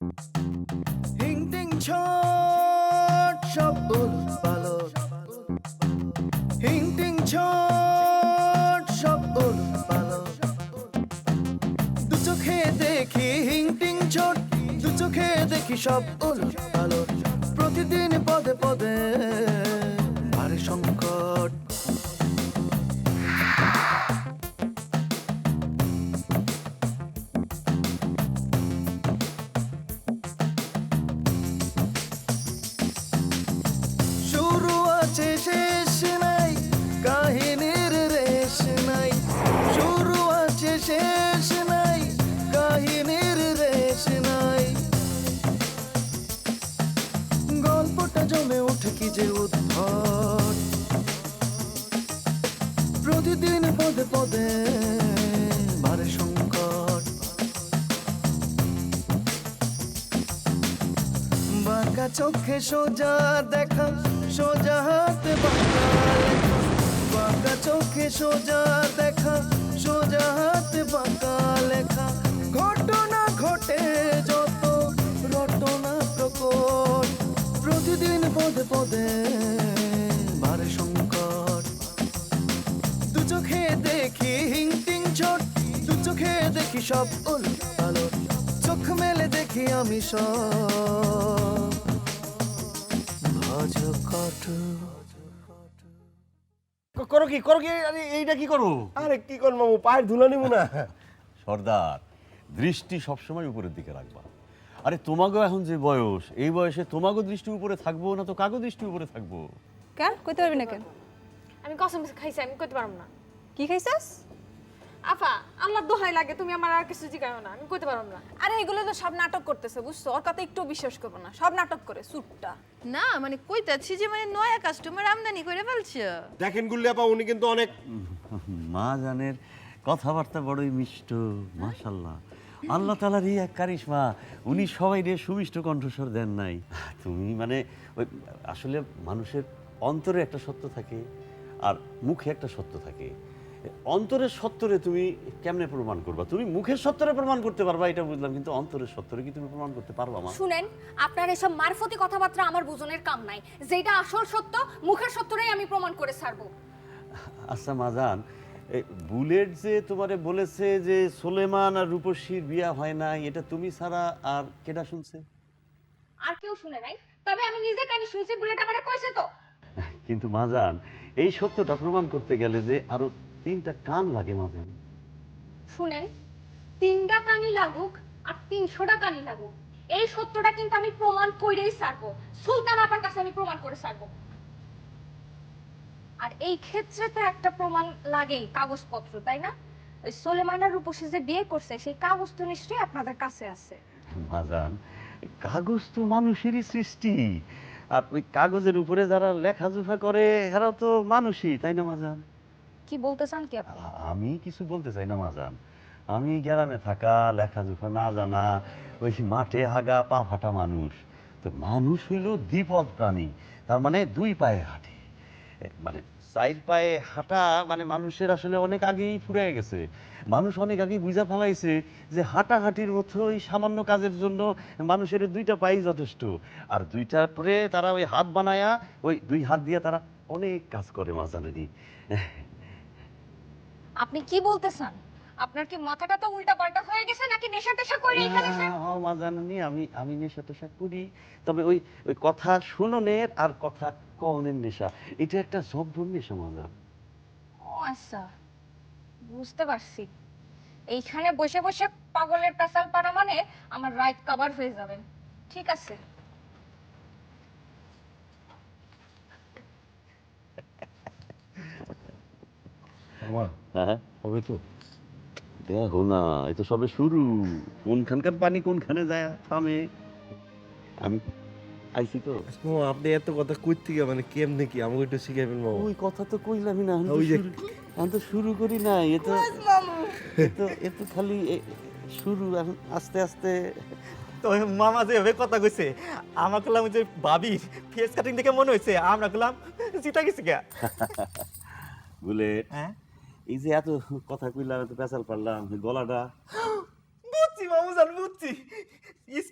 হিং টিং ছট সব উলট পালট, হিং টিং ছট সব উলট পালট, দু চোখে দেখি হিং টিং ছট, দু চোখে দেখি সব উলট পালট, প্রতিদিন পদে পদে বাড়ে সংকট। শুরু আছে শেষ নাই, কাহিনীর রেশ নাই, শুরু আছে শেষ নাই, কাহিনীর রেশ নাই, গল্পটা জমে ওঠে কি যে উদ্ভট, প্রতিদিন পদে পদে বাড়ে সংকট। বাঁকা চোখে সোজা দেখা, সোজা হাতে বাঁকা লেখা, বাঁকা চোখে সোজা দেখা, সোজা হাতে বাঁকা লেখা, ঘটনা ঘটে যত রটনা প্রকট, প্রতিদিন পদে পদে বাড়ে সংকট। দু চোখে দেখি হিং টিং ছোট, দু চোখে দেখি সব উলট পালট, চোখ মেলে দেখি আমি সব ভজ কট। করো কি করো কি, আরে এইটা কি করো? আরে কি কর মামু, পায়ের ধুলো নিব না। সর্দার, দৃষ্টি সবসময় উপরের দিকে রাখবা। আরে তোমাগো এখন যে বয়স, এই বয়সে তোমাগো দৃষ্টি উপরে থাকবো না তো কাগো দৃষ্টি উপরে থাকবো? কেন কইতে পারবি না কেন? আমি কসম খাইছি, আমি কইতে পারবো না। কি খাইছাস? আফা, আল্লাহর দোহাই লাগে, তুমি আমার আর কিছু জিগাও না, আমি কইতে পারবো না। আরে এগুলো তো সব নাটক করতেছে, বুঝছো? ওর কথা একটু বিশ্বাস করবো না, সব নাটক করে সুটটা। না মানে কইতাছি যে মানে নয়া কাস্টমার আমদানি করে ফেলছে। দেখেন গুল্লিয়াপা, উনি কিন্তু অনেক মা জানের কথাবার্তা বড়ই মিষ্ট, মাশাল্লাহ। আল্লাহ তাআলারই এক কারিশমা, উনি সবাই রে সুমিষ্ট কণ্ঠস্বর দেন নাই। তুমি মানে ওই আসলে মানুষের অন্তরে একটা সত্য থাকে আর মুখে একটা সত্য থাকে। অন্তরের সত্যরে তুমি কেমনে প্রমাণ করবা? তুমি মুখের সত্যরে প্রমাণ করতে পারবা এটা বুঝলাম, কিন্তু অন্তরের সত্যরে কি তুমি প্রমাণ করতে পারবা মা? শুনেন, আপনার এসব মারফতি কথাবার্তা আমার বুঝনের কাম নাই। যেটা আসল সত্য, মুখের সত্যটাই আমি প্রমাণ করে ছাড়বো। আচ্ছা মাজান, এই বুলেট যে তোমারে বলেছে যে সুলেমান আর রূপসীর বিয়া হয় না, এটা তুমি ছাড়া আর কেডা শুনছে? আর কেউ শুনে নাই, তবে আমি নিজে কানে শুনছি, বুলেট আমারে কইছে তো। কিন্তু মাজান, এই সত্যটা প্রমাণ করতে গেলে যে আরো 3টা কান লাগে মাজান। শুনেন, 3টা কানি লাগুক আর 300টা কানি লাগুক, এই সত্যটা কিন্তু আমি প্রমাণ কইরেই ছাড়বো। সুলতান আপার কাছে আমি প্রমাণ করে ছাড়বো। আর এই ক্ষেত্রে তো একটা প্রমাণ লাগেই, কাগজপত্র, তাই না? ওই সুলেমান আর রূপসী যে বিয়ে করছে, সেই কাগজ তো নিশ্চয়ই আপনাদের কাছে আছে। মাজান, কাগজ তো মানুষেরই সৃষ্টি, আর ওই কাগজের উপরে যারা লেখাজোখা করে এরাও তো মানুষই, তাই না মাজান? কি বলতে চান কি আপনি? আমি কিছু বলতে চাই না মাজান। আমি গ্রামে থাকা, লেখাজোখা না জানা, ওই মাঠে হাগা পা ফাটা মানুষ। তো মানুষ হইল দ্বিপদ প্রাণী, তার মানে 2 পায়ে হাঁটে। মানে 4 পায়ে হাঁটা মানে মানুষের আসলে অনেক আগেই ফুরিয়ে গেছে। মানুষ অনেক আগেই বুঝা ফেলাইছে যে হাঁটাহাঁটির মতো ওই সামান্য কাজের জন্য মানুষের 2টা পাই যথেষ্ট। আর 2টার পরে তারা ওই হাত বানায়া, ওই 2 হাত দিয়ে তারা অনেক কাজ করে মাজানেরই। আপনি কি বলতে চান? আপনার কি মাথাটা তো উল্টা পাল্টা হয়ে গেছে, নাকি নেশা টেশা করে এখানে এসে? মাজানি, আমি নেশা টেশা করি, তবে ওই ওই কথা শুননের আর কথা কনের নেশা, এটা একটা জব্বর নেশা মাজান। ও আচ্ছা, বুঝতে পারছি। এইখানে বসে বসে পাগলের পেশাল পাড়া মানে আমার রাইট কভার হয়ে যাবে। ঠিক আছে। আমার হ্যাঁ হবে তো। দেখো না, এই তো সবে শুরু। কোনখানকার পানি কোনখানে যায় থামে। আমি আইছি তো। মামু, আপনি এত কথা কই থেকে, মানে কেমনে কি আমাকে একটু শিখাইবেন মামু? ওই কথা তো কইলামই না, ওই যে আমি তো শুরু করি না। এ তো খালি শুরু, এখন আস্তে আস্তে। তো মামা যেভাবে কথা কইছে, আমার করলাম যে ভাবি ফেস কাটিং দেখে মনে হয়েছে আমরা করলাম জিতা গেছি গা। বুলেট, হ্যাঁ এই যে এত কথা কইলাম, এত পেঁচাল পারলাম, গলাটা বুঝছি মামু জান, বুঝছি।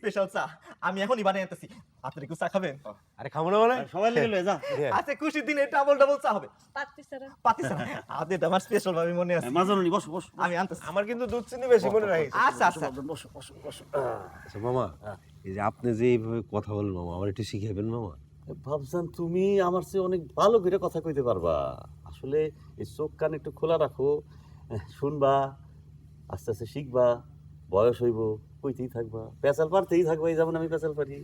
স্পেশাল চা আমি এখনই বানিয়ে আনতেছি। আপনারা একটু চা খাবেন? আরে খাবো না মানে সবাই লেগে লয়ে যা আচ্ছা, খুশির দিনে ডাবল ডাবল চা হবে। পাতি চা আদের আমার স্পেশাল ভাবে মনে আছে। মাজননি বসো বসো আমি আনতেছি। আমার কিন্তু দুধ চিনি বেশি মনে রাখিস। আচ্ছা আচ্ছা বসো বসো বসো আচ্ছা মামা, এই যে আপনি যে এইভাবে কথা বলেন মামা, আমার একটু শিখাবেন মামা। ভাবছেন তুমি আমার চেয়ে অনেক ভালো করে কথা কইতে পারবা। আসলে এই চোখ কান একটু খোলা রাখো, শুনবা, আস্তে আস্তে শিখবা, বয়স হইব, কইতেই থাকবা, পেঁচাল পারতেই থাকবা, এই যেমন আমি পেঁচাল পারি।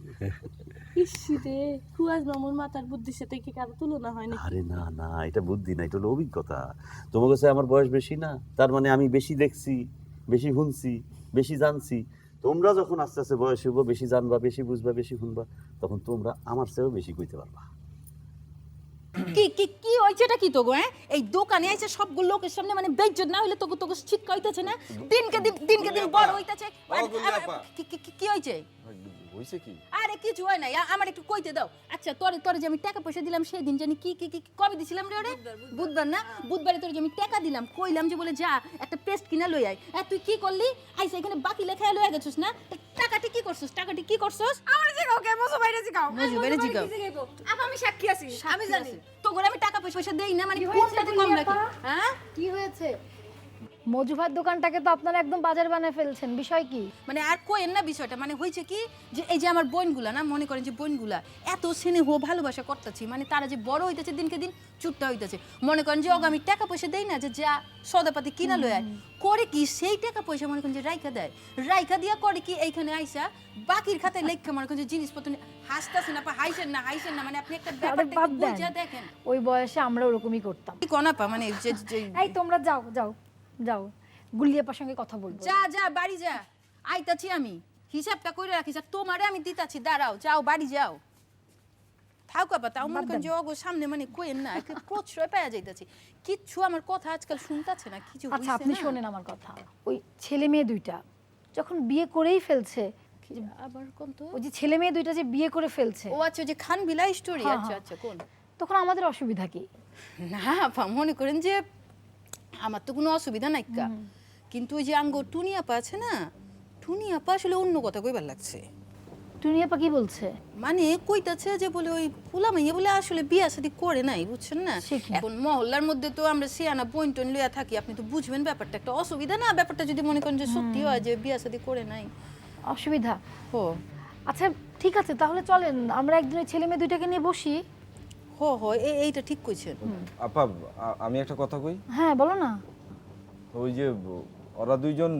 ইসিরে কুয়াজ মামুর মাথার বুদ্ধির সাথে কি কারো তুলনা হয় না? আরে না না, এটা বুদ্ধি না, এটা হলো অভিজ্ঞতা। তোমার কাছে আমার বয়স বেশি না, তার মানে আমি বেশি দেখছি, বেশি শুনছি, বেশি জানছি। তোমরা যখন আস্তে আস্তে বয়স হইব, বেশি জানবা, বেশি বুঝবা, বেশি শুনবা, তখন তোমরা আমার চেয়েও বেশি কইতে পারবা। কি কি কি হইছেটা কি তো গো? এই দোকানে আইছে সবগুলো লোকের সামনে মানে বেইজ্জত না হইলে তোকে তোকে ঠিক কইতাছে না? দিনকে দিন বড় হইতাছে। কি হইছে? হইছে কি? আরে কিছু হয় না, আমার একটু কইতে দাও। আচ্ছা তোরে যে আমি টাকা পয়সা দিলাম সেই দিন জানি কি কি কি কবে দিছিলাম রে? ওরে বুধবার না? বুধবারে তোরে যে আমি টাকা দিলাম, কইলাম যে বলে যা একটা পেস্ট কিনা লই আয়। আর তুই কি করলি? আইসা এখানে বাকি লেখা লই গেছিস না? টাকাটি কি করছস? টাকাটি কি করছস? আমার জিগাও কে মজু বাইরে জিগাও। মজু বাইরে জিগাও। আপা আমি সাক্ষী আছি, আমি জানি। তো করে আমি টাকা পয়সা দেই না মানে কোনটাতে কম রাখি? হ্যাঁ কি হয়েছে? মজুভাত দোকানটাকে তো আপনারা একদম বাজার বানায় ফেলছেন, বিষয় কি? মানে আর কোয়েন না বিষয়টা, মানে হয়েছে কি যে এই যে আমার বোনগুলা না, মনে করেন যে বোনগুলা এত স্নেহ ভালোবাসা করতেছি, মানে তারা যে বড় হইতেছে দিনকে দিন, চুট্টা হইতেছে। মনে করেন যে আমি টাকা পয়সা দেই না যে যা সদাপাতি কিনা লয় আয়, করে কি সেই টাকা পয়সা মনে করেন যে রাইখা দেয়, রাইখা দিয়া করে কি এইখানে আইসা বাকির খাতায় লেখা মনে করেন যে জিনিসপত্র হাসতেছেন না, হাইছেন না, মানে আপনি একটা ব্যাপারটা একটু বুঝা দেখেন। ওই বয়সে আমরা ওরকমই করতাম। কি কোনাপা মানে এই তোমরা যাও যাও যাও, গুলিয়াপার সঙ্গে কথা বলবো। যা বাড়ি যা, আইতাছি আমি, হিসাবটা করে রাখিস। আর তোমারে আমি দিতাছি, দাঁড়াও, যাও বাড়ি যাও। থাক আপা, তাও মনে করেন যে ওগো সামনে মানে কোয়েন না, একটু প্রশ্রয় পাওয়া যাইতাছি। কিচ্ছু আমার কথা আজকাল শুনতাছে না কিছু। আচ্ছা আপনি শোনেন আমার কথা, ওই ছেলে মেয়ে দুইটা যখন বিয়ে করেই ফেলছে, আবার কোন তো? ওই যে ছেলে মেয়ে দুইটা যে বিয়ে করে ফেলছে, ও আচ্ছা, যে খান বিলাই স্টোরি। হ্যাঁ, আচ্ছা হ্যাঁ। আচ্ছা, কোন? তখন আমাদের অসুবিধা কি? না আপা, মনে করেন যে আমার তো কোনো অসুবিধা নাই কা, কিন্তু ওই যে আঙ্গ টুনি আপা আছে না, টুনি আপা আসলে অন্য কথা কইবার লাগছে। টুনিয়াপা কি বলছে? মানে কইতাছে যে বলে ওই ফুলা মাইয়া বলে আসলে বিয়া শাদী করে নাই, বুঝছেন না? সে কি? এখন মহল্লার মধ্যে তো আমরা সিয়ানা বোন টোন লইয়া থাকি, আপনি তো বুঝবেন ব্যাপারটা, একটা অসুবিধা না ব্যাপারটা যদি মনে করেন যে সত্যি হয় যে বিয়া শাদী করে নাই। অসুবিধা? হো আচ্ছা ঠিক আছে, তাহলে চলেন আমরা একদিন ওই ছেলে মেয়ে দুইটাকে নিয়ে বসি। হো হো এইটা ঠিক কইছেন। আপা আমি একটা কথা কই। হ্যাঁ বলো না। ওই যে ওরা দুইজন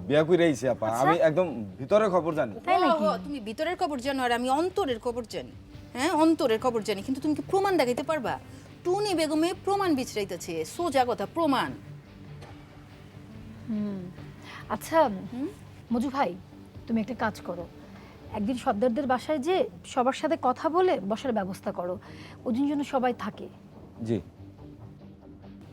বিয়া কইরা আইছে আপা, আমি একদম ভিতরের খবর জানি। তাই নাকি? হো, তুমি ভিতরের খবর জানো আর আমি অন্তরের খবর জানি। হ্যাঁ অন্তরের খবর জানি, কিন্তু তুমি কি প্রমাণ দেখাইতে পারবা? টুনি বেগমে প্রমাণ বিছরাইতেছে, সোজা কথা প্রমাণ। আচ্ছা মজু ভাই, তুমি একটা কাজ করো, একদিন সর্দারদের বাসায় যে সবার সাথে কথা বলে বসার ব্যবস্থা করো, ওদিন জন্য সবাই থাকে। জি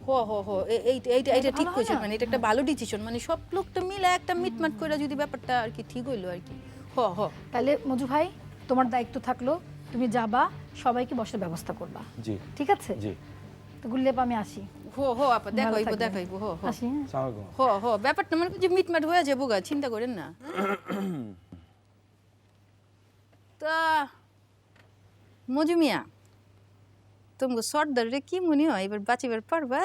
হো হো হো এইটা ঠিক ভালো হয় কইছেন, না? মানে এটা একটা ভালো ডিসিশন, মানে সব লোকটা মিলে একটা মিটমাট করে যদি ব্যাপারটা আর কি ঠিক হইলো আর কি। হো হো তাহলে মজু ভাই তোমার দায়িত্ব থাকলো, তুমি যাবা, সবাইকে বসার ব্যবস্থা করবা, জি ঠিক আছে? জি। তো গুল্লেপা আমি আসি। হো হো আপা, ভালো দেখাইবো থাকবেন। দেখাইবো। হো হো আসি, হ্যাঁ? আসসালামু আলাইকুম। হো হো ব্যাপারটা মানে যে মিটমাট হয়ে যাবো গা, চিন্তা করেন না। তা মজুমিয়া, তোমাকে সর্দারে কি মনে হয় এবার বাঁচিবার পারবা?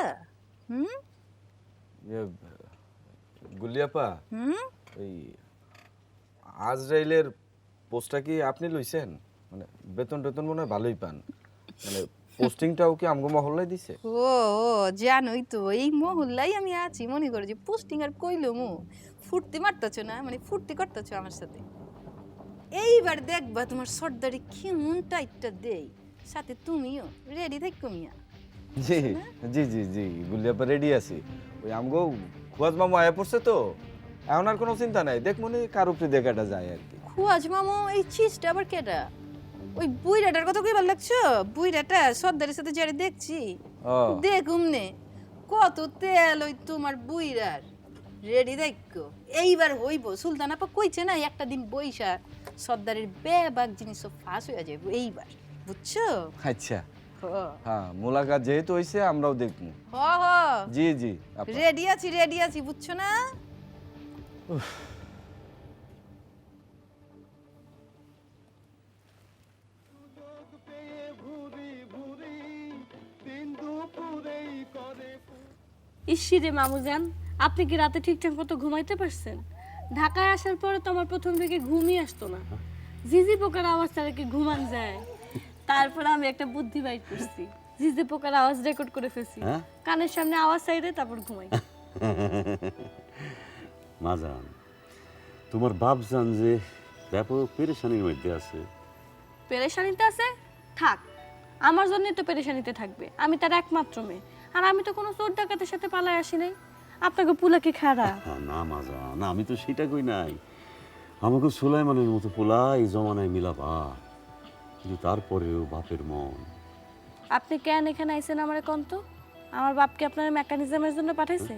গুলিয়াপা, হুম ওই আজরাইলের পোস্টটা কি আপনি লইছেন? মানে বেতন টেতন মনে হয় ভালোই পান, মানে পোস্টিংটাও কি আমগো মহল্লায় দিছে? ও জানোই তো এই মহল্লাই আমি আছি, মনে করো যে পোস্টিং আর কইলো মু ফুর্তি মারতেছো না, মানে ফুর্তি করতেছো আমার সাথে। এইবার দেখবা তোমার সর্দারে কেমন টাইটটা দেই, সাথে তুমিও রেডি থাকো মিয়া। জি জি জি জি গুলিয়াপা রেডি আছি। ওই আমগো খুয়াজ মামু আয়া পড়ছে তো, এখন আর কোনো চিন্তা নাই, দেখ মনে কার উপরে দেখাটা যায় আর কি। খুয়াজ মামু এই চিজটা আবার কেডা? ওই বুইরাটার কথা কইবার লাগছো? বুইরাটা সর্দারের সাথে যারে দেখছি, ও দেখুমনে কত তেল ওই তোমার বুইরার। রেডি দেখো এইবার হইব। সুলতান আপা কইছে না একটা দিন বইসা সর্দারের বেবাক জিনিস সব ফাঁস হয়ে যাবে এইবার, বুঝছো? আচ্ছা হ হ্যাঁ, মোলাকাত যেহেতু হইছে আমরাও দেখবো। হ হ জি জি আপা। রেডি আছি বুঝছো না? ইসিরে মামুজান, আপনি কি রাতে ঠিকঠাক মতো ঘুমাইতে পারছেন? ঢাকায় আসার পরে তো আমার প্রথম থেকে ঘুমই আসতো না। ঝিঝি পোকার আওয়াজ ছাড়া কি ঘুমান যায়? তারপর আমি একটা বুদ্ধি বাইর করছি, ঝিঝি পোকার আওয়াজ রেকর্ড করে ফেলছি, কানের সামনে আওয়াজ চাইলে তারপর ঘুমাই। মাজান, তোমার বাপজান যে ব্যাপক পেরেশানির মধ্যে আছে। পেরেশানিতে আছে? থাক, আমার জন্যই তো পেরেশানিতে থাকবে। আমি তার একমাত্র মেয়ে, আর আমি তো কোনো চোর ডাকাতের সাথে পালায় আসি নাই। আপনাকে পুলা কি খারাপ? না মাজান, আমি তো সেটা কই নাই। আমাকে সুলাইমানের মতো পোলা এই জমানায় মিলাবা, কিন্তু তারপরেও বাপের মন। আপনি কেন এখানে আইছেন আমারে কোন তো? আমার বাপকে আপনার মেকানিজমের জন্য পাঠাইছে?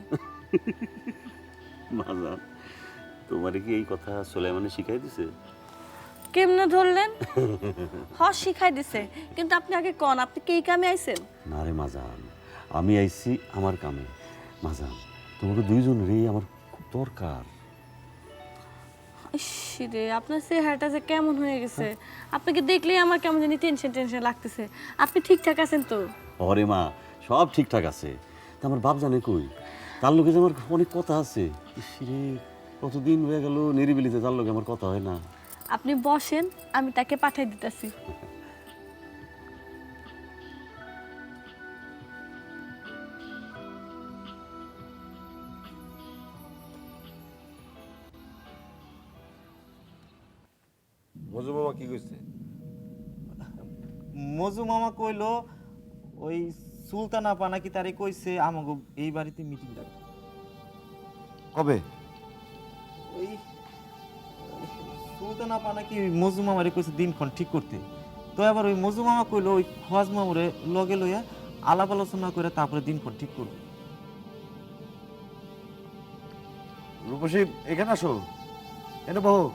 মাজান, তোমারে কি এই কথা সুলাইমানে শিখাই দিছে? কেমনে ধরলেন? শিখাই দিছে, কিন্তু আপনি আগে কোন, আপনি কি কামে আইছেন? না রে মাজান, আমি আইছি আমার কামে। মাজান, তোমাকে দুইজনেরই আমার খুব দরকার। রে, আপনার চেহারাটা যে কেমন হয়ে গেছে, আপনাকে দেখলেই আমার কেমন জানি টেনশন টেনশন লাগতেছে। আপনি ঠিকঠাক আছেন তো? ওরে মা, সব ঠিকঠাক আছে। তা আমার বাপ জানে কই? তার লোকে যে আমার অনেক কথা আছে। রে, কতদিন হয়ে গেল নিরিবিলিতে তার লোকে আমার কথা হয় না। আপনি বসেন, আমি তাকে পাঠাই দিতেছি। মজু মামা কি কইছে? মজু মামা কইলো ওই সুলতানা আপা নাকি তারে কইছে আমাকে এই বাড়িতে মিটিং ডাকবে। কবে? ওই সুলতানা আপা নাকি মজু মামারে কইছে দিনক্ষণ ঠিক করতে। তো এবার ওই মজু মামা কইলো ওই খোয়াজ মামুরে লগে লইয়া আলাপ আলোচনা করে তারপরে দিনক্ষণ ঠিক করবো। রূপসী, এখানে আসো, এনে বহু।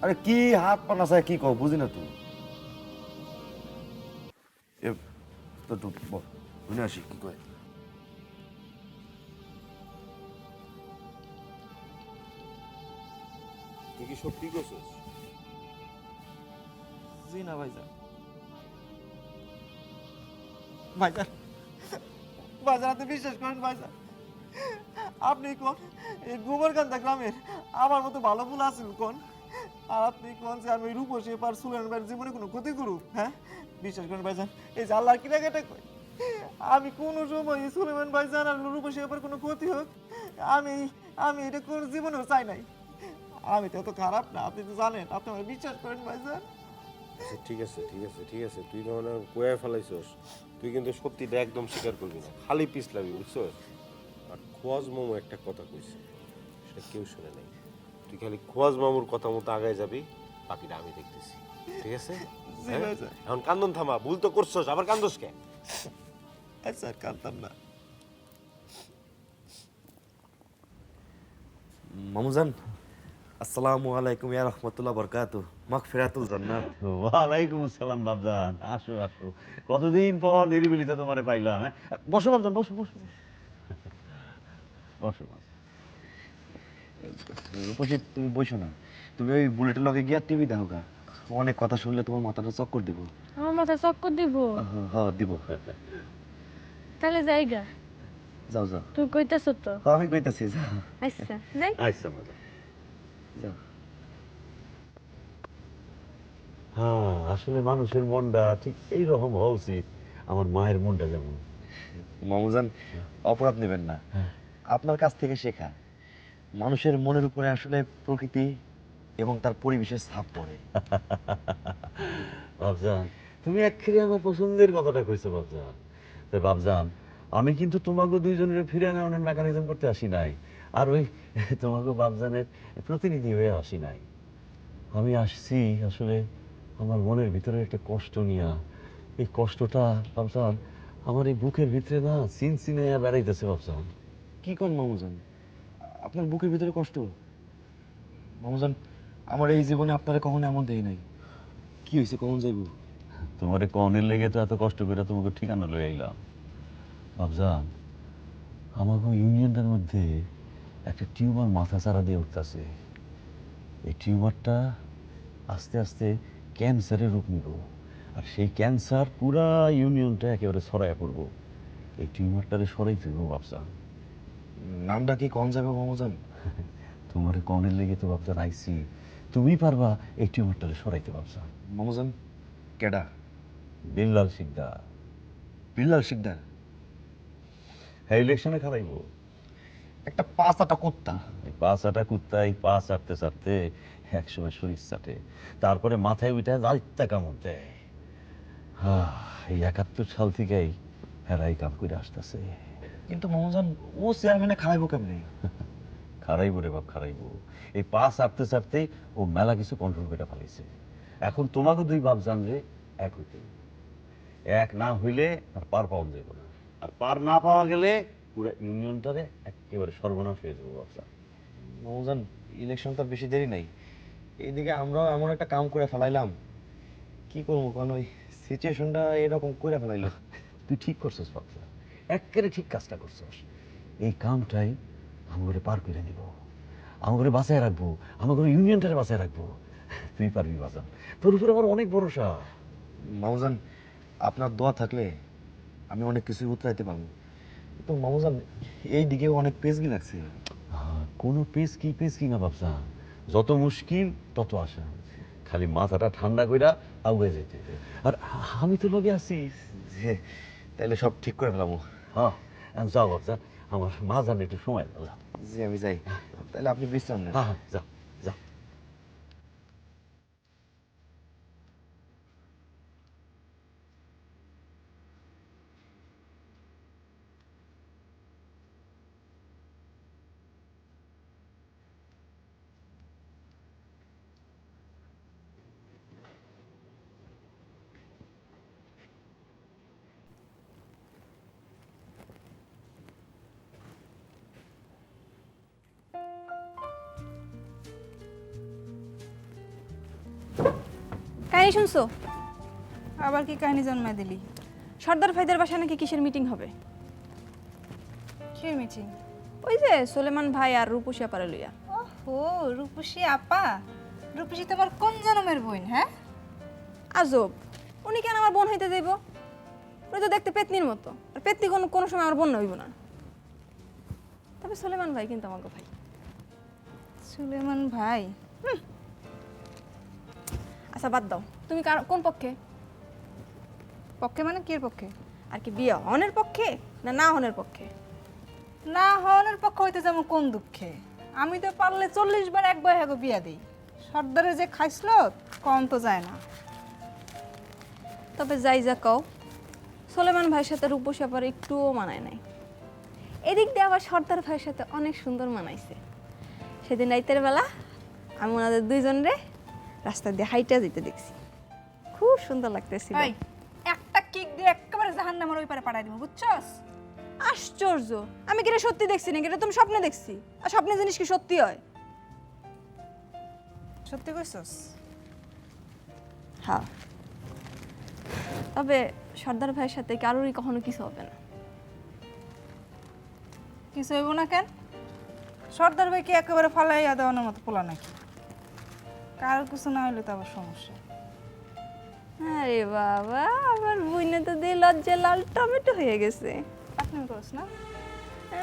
আরে কি হাত পা নাচায় কি কও, বুঝি না তুমি। বুঝে আসি কি কয়। তুই কি সত্যি করছিস? জি না ভাইজান। ভাইজান, ভাইজান আপনি বিশ্বাস করেন ভাইজান, আপনি কোন এই গোবরকান্দা গ্রামের আমার মতো ভালো ফুল আছেন কোন? আর আপনি কোন যে আমি রূপসী পার সুলেন ভাইয়ের জীবনে কোনো ক্ষতি করুক? হ্যাঁ, বিশ্বাস করেন ভাইজান, এই যে আল্লাহর কিনাকাটা কই, আমি কোনো সময় সুলেমান ভাইজান আর রূপসী পার কোনো ক্ষতি হোক আমি আমি এটা কোন জীবনেও চাই নাই। আমি তো এত খারাপ না, আপনি তো জানেন। আপনি আমার বিশ্বাস করেন ভাইজান। ঠিক আছে ঠিক আছে ঠিক আছে, তুই যখন কয়ে ফেলাইছস, তুই কিন্তু সত্যিটা একদম স্বীকার করবি না, খালি পিছলাবি, বুঝছস? আর খোয়াজ মামু একটা কথা কইছে, সেটা কেউ শুনে নাই। তুই খালি খোয়াজ মামুর কথা মতো আগায় যাবি, বাকিটা আমি দেখতেছি, ঠিক আছে? হ্যাঁ? এখন কান্দন থামা, ভুল তো করছস, আবার কান্দস কে? আচ্ছা আর কাঁদতাম না। মামুজান, আসসালামু আলাইকুম ইয়া রাহমাতুল্লাহ বারাকাতুহু, মাগফিরাতুল জান্নাত। ওয়ালাইকুম আসসালাম বাবজান, আসো আসো, কতদিন পর নিরিবিলিতে তোমারে পাইলাম। হ্যাঁ, বসো বাবজান, বসো বসো বসো বসো। রূপসী, তুমি বসো না, তুমি ওই বুলেটের লগে গিয়া টিভি দেখো গা। অনেক কথা শুনলে তোমার মাথাটা চক্কর দিব। আমার মাথায় চক্কর দিব? হ্যাঁ দিব। তাহলে যাইগা। যাও যাও। তুই কইতাছ তো? আমি কইতাছি, যাও। আচ্ছা যাই। আচ্ছা মজা। যাও। হ্যাঁ, আসলে মানুষের মনটা ঠিক এইরকম হওয়া উচিত, আমার মায়ের মনটা যেমন। মামুজান, অপরাধ নেবেন না, আপনার কাছ থেকে শেখা। মানুষের মনের উপরে আসলে প্রকৃতি এবং তার পরিবেশের ছাপ পড়ে। বাবজান, তুমি এক্ষুনি আমার পছন্দের কথাটা কইছো বাবজান। তাই বাবজান, আমি কিন্তু তোমাকে দুইজনের ফিরে আনার মেকানিজম করতে আসি নাই, আর ওই তোমাকে বাবজানের প্রতিনিধি হয়ে আসি নাই। আমি আসছি আসলে আমার মনের ভিতরে একটা কষ্ট নিয়া। এই কষ্টটা বাবজান আমার এই বুকের ভিতরে না চিনচিনে বেড়াইতেছে বাবজান। কি কোন মামুজান, আপনার বুকের ভিতরে কষ্ট? মামুজান, আমার এই জীবনে আপনারা কখনো এমন দেই নাই। কি হয়েছে, কখন যাইব? তোমার কনের লেগে তো এত কষ্ট করে তোমাকে ঠিকানা লয়ে আইলাম বাবজান। আমাকে ইউনিয়নটার মধ্যে একটা টিউমার মাথা চারা দিয়ে উঠতেছে। এই টিউমারটা আস্তে আস্তে ক্যান্সারের রূপ নিব, আর সেই ক্যান্সার পুরা ইউনিয়নটা একেবারে ছড়াইয়া পড়বো। এই টিউমারটারে সরাইতে হবে বাপজান। নামটা কি কোন যাবে মামুজান? তোমার কনের লেগে তো বাপজান আইছি, তুমি পারবা এই টিউমারটারে সরাইতে বাপজান। মামুজান কেডা? বিল্লাল শিকদার। বিল্লাল শিকদার? হ্যাঁ, ইলেকশনে খারাইবো। একটা পাঁচাটা কুত্তা। এই পাঁচাটা কুত্তা এই পা চাটতে চাটতে একসময় শরীর চাটে, তারপরে মাথায় উঠে যাইতে কামড় দেয়। এই 71 সাল থেকেই হেরাই কাম করে আসতেছে। কিন্তু মামুজান ও চেয়ারম্যানে খারাইবো কেমনে? খারাইবো রে বাপ, খারাইবো। এই পা চাটতে চাটতেই ও মেলা কিছু কন্ট্রোল করে ফেলেছে। এখন তোমাকে দুই বাপ জান যে এক হইতে হবে। এক না হইলে আর পার পাওয়া যাবে না, আর পার না পাওয়া গেলে পুরো ইউনিয়নটারে একেবারে সর্বনাশ হয়ে যাবো বাপসা। মামুজান ইলেকশন তো বেশি দেরি নাই, এইদিকে আমরাও এমন একটা কাম করে ফেলাইলাম, কি করবো কারণ ওই সিচুয়েশনটা এরকম করে ফেলাইলো। তুই ঠিক করছিস বাপসা, একেবারে ঠিক কাজটা করছিস। এই কামটাই আমাকে পার করে নিব, আমাকে বাঁচায় রাখবো, আমাকে ইউনিয়নটারে বাঁচায় রাখবো। তুই পারবি বাঁচা, তোর উপরে আমার অনেক ভরসা। মামুজান আপনার দোয়া থাকলে আমি অনেক কিছু উতরাইতে পারবো। তো মামুজান এই দিকেও অনেক পেজগি লাগছে। কোনো পেস কি না বাপসা, যত মুশকিল তত আশা। খালি মাথাটা ঠান্ডা কইরা আগুয়ে যেতে। আর আমি তো লগে আছি। যে তাইলে সব ঠিক করে ফেলাবো। হ্যাঁ, যাও বাপসা, আমার মা জানে একটু সময় দাও। জি আমি যাই, তাহলে আপনি বিশ্রাম নেন। হ্যাঁ, যাও যাও। কাহিনী শুনছো? আবার কি কাহিনী জন্মায় দিলি? সর্দার ভাইদের বাসায় নাকি কিসের মিটিং হবে? কি মিটিং? ওই যে সুলেমান ভাই আর রূপসী আপারে লইয়া। ও রূপসী আপা, রূপসী তোমার কোন জন্মের বোন? হ্যাঁ আজব, উনি কেন আমার বোন হইতে যাইব? উনি তো দেখতে পেতনির মতো, আর পেতনি কোনো সময় আমার বোন হইব না। তবে সুলেমান ভাই কিন্তু আমাকে ভাই। সুলেমান ভাই? আচ্ছা বাদ দাও, তুমি কোন পক্ষে? পক্ষে মানে কি পক্ষে? আর কি বিয়ে হনের পক্ষে না না হনের পক্ষে? না হওয়ার পক্ষে হইতে যাবো কোন দুঃখে? আমি তো পারলে 40 বার এক বয় হ্যাগো বিয়া দিই। সর্দারে যে খাইছিল কম তো যায় না। তবে যাই যা কও, সুলেমান ভাইয়ের সাথে রূপসী আপার একটুও মানায় নাই। এদিক দিয়ে আবার সর্দার ভাইয়ের সাথে অনেক সুন্দর মানাইছে। সেদিন রাইতের বেলা আমি ওনাদের দুইজনরে রাস্তা দিয়ে হাইটা যেতে দেখছি, খুব সুন্দর লাগতেছিল। এই একটা কিক দিয়ে একেবারে জাহান্নামের ওই পারে পাঠাই দিব, বুঝছস? আশ্চর্য, আমি কি এটা সত্যি দেখছি নাকি এটা তুমি স্বপ্নে দেখছি? আর স্বপ্নের জিনিস কি সত্যি হয়? সত্যি কইছস? হ্যাঁ, তবে সর্দার ভাইয়ের সাথে কারোরই কখনো কিছু হবে না। কিছু হইব না কেন? সর্দার ভাই কি একেবারে ফালাইয়া দেওয়ানোর মতো পোলা নাকি? কারোর কিছু না হইলে তো আবার সমস্যা। আরে বাবা, আমার বুইনে তো দিয়ে লজ্জা লাল টমেটো হয়ে গেছে। আপনি করছ না?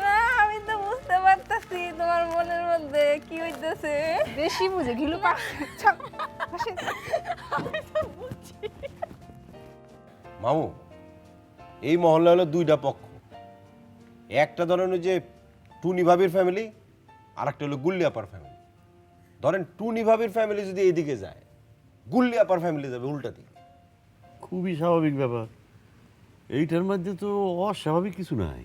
না, আমি তো বুঝতে পারতাছি তোমার মনের মধ্যে কি হইতেছে। বেশি বুঝে ঘিলু পা। মামু, এই মহল্লা হলো দুইটা পক্ষ। একটা ধরেন ওই যে টুনি ভাবির ফ্যামিলি, আর একটা হলো গুল্লি আপার ফ্যামিলি। ধরেন টুনি ভাবির ফ্যামিলি যদি এইদিকে যায়, গুল্লি আপার ফ্যামিলি যাবে উল্টা দিকে। খুবই স্বাভাবিক ব্যাপার, এইটার মধ্যে তো অস্বাভাবিক কিছু নাই।